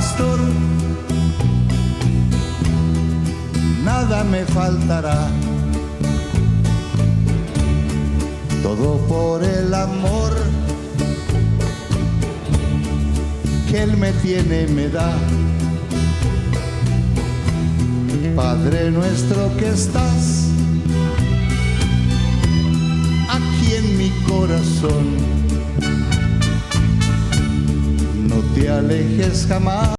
pastor, nada me faltará. Todo por el amor que Él me tiene, me da. Padre nuestro que estás aquí en mi corazón, no te alejes jamás.